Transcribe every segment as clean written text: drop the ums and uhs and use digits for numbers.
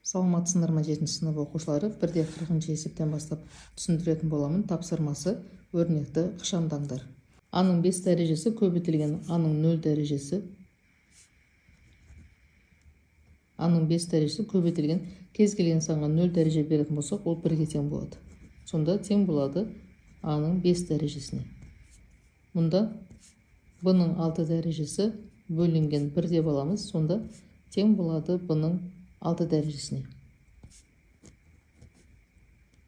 Саламатсыздар ма 7-ші сынып оқушылары, 1-40 есептен бастап түсіндіретін боламын. Тапсырмасы өрнекті ықшамдаңдар. Аның 5 дәрежесі көбейтілген аның 0 дәрежесі. Аның 5 дәрежесі көбейтілген кез келген санға 0 дәреже беретін болсақ, ол 1-ге тең болады. Сонда тең болады аның 5 дәрежесіне. Мұнда b-ның 6 дәрежесі бөлінген 1 деп аламыз. Сонда тең болады b-ның 6 дәрежесіне.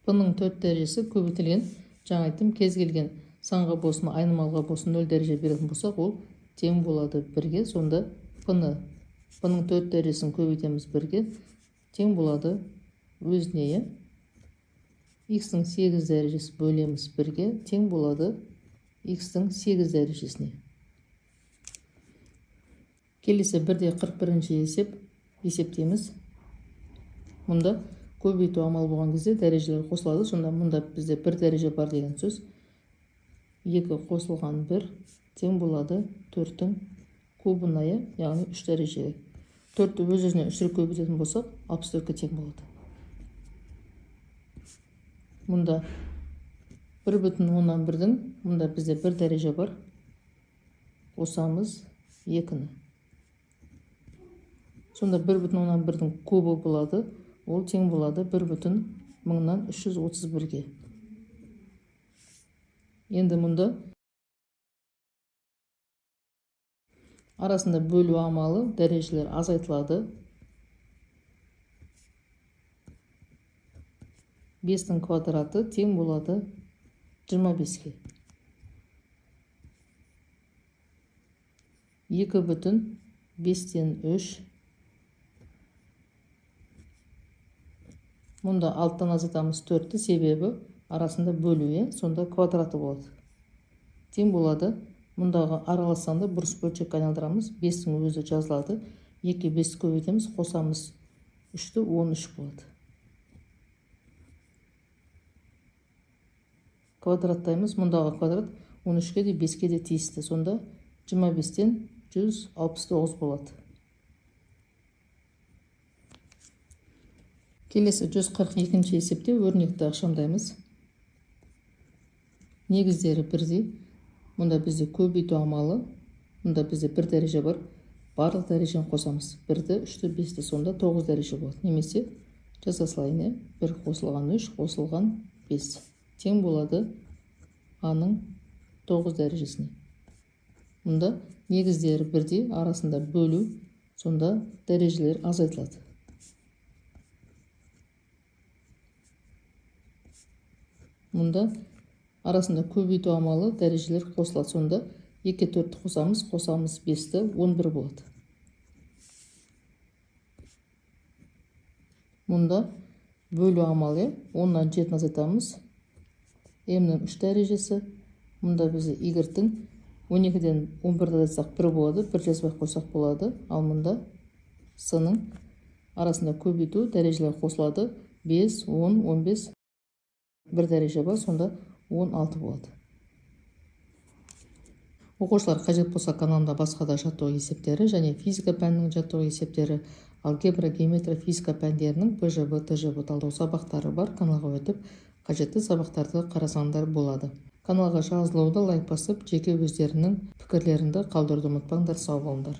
b-ның 4 дәрежесі көбейтілген, жаңа айттым, кез келген санға болсын, айнымалыға болсын 0 дәреже беретін болсақ, ол тең болады 1-ге. Сонда b-ның 4 дәрежесін көбейтеміз 1-ге, тең болады өзіне. X-ның 8 дәрежесі бөлеміз 1-ге, тең болады X-ның 8 дәрежесіне. Келесі 1-41 есептейміз. Мұнда көбейту амал болған кезде дәрежелер қосылады. Сонда мұнда бізде 1 дәреже бар деген сөз. 2 қосылған 1 тең болады 4-дің кубына, яғни 3 дәрежеге. 4-ті өз-өзіне 3 көбейтетін болсақ, 64-ге тең болады. Мұнда 1/1-дің, мұнда бізде 1 дәреже бар. Қосамыз 2-ні. Сонда 1/1-дің кубы болады. Ол тең болады 1/1000-331-ге. Енді мұнда арасында бөлу амалы, дәрежелер азайтылады. 5-дің квадраты тең болады 25-ге. 2/5-тен 3. Мұнда 6-тан азайтамыз 4-ті, себебі арасында бөлу, сонда квадраты болады. Тең болады, мұндағы аралас санды бұрыс бөлшекке айналдырамыз. 5-тің өзі жазылады. 2 5-ті көбейтеміз, қосамыз 3-ті, 13 болады. Квадраттаймыз, мұндағы квадрат 13-ке де 5-ке де тиісті. Сонда 25-тен 169 болады. Келесі 142 есепте өрнекті ықшамдаймыз. Негіздері бірдей. Мұнда бізде көбейту амалы. Мұнда бізде 1 дәреже бар. Барлық дәрежені қосамыз. 1-ті, 3-ті, 5-ті, сонда 9 дәреже болады. Немесе жаза салайын. 1 қосылған 3, қосылған 5. Тең болады аның 9 дәрежесіне. Мұнда негіздері бірдей, арасында бөлу, сонда дәрежелер азайтылады. Мұнда арасында көбейту амалы, дәрежелер қосылады. Сонда 2 4-ті қосамыз, 5-ті, 11 болады. Мұнда бөлу амалы, 10-нан 7-ні азайтамыз. М-нің 3 дәрежесі. Мұнда бізде Y-тің 12-ден 11-ді азайтсақ 1 болады, 1 жазбай қойсақ болады. Ал мұнда С-ның арасында көбейту, дәрежелер қосылады. 5, 10, 15. 1 дәреже бар, сонда 16 болады. Оқушылар қажет болса каналымда басқа да жаттығу есептері және физика пәнінің жаттығу есептері, алгебра, геометрия, физика пәндерінің БЖБ, ТЖБ талдау сабақтары бар. Каналға өтіп, қажетті сабақтарды қарасаңдар болады. Каналға жазылуды лайк басып, жеке өздерінің пікірлеріңді қалдыруды ұмытпаңдар. Сау болыңдар.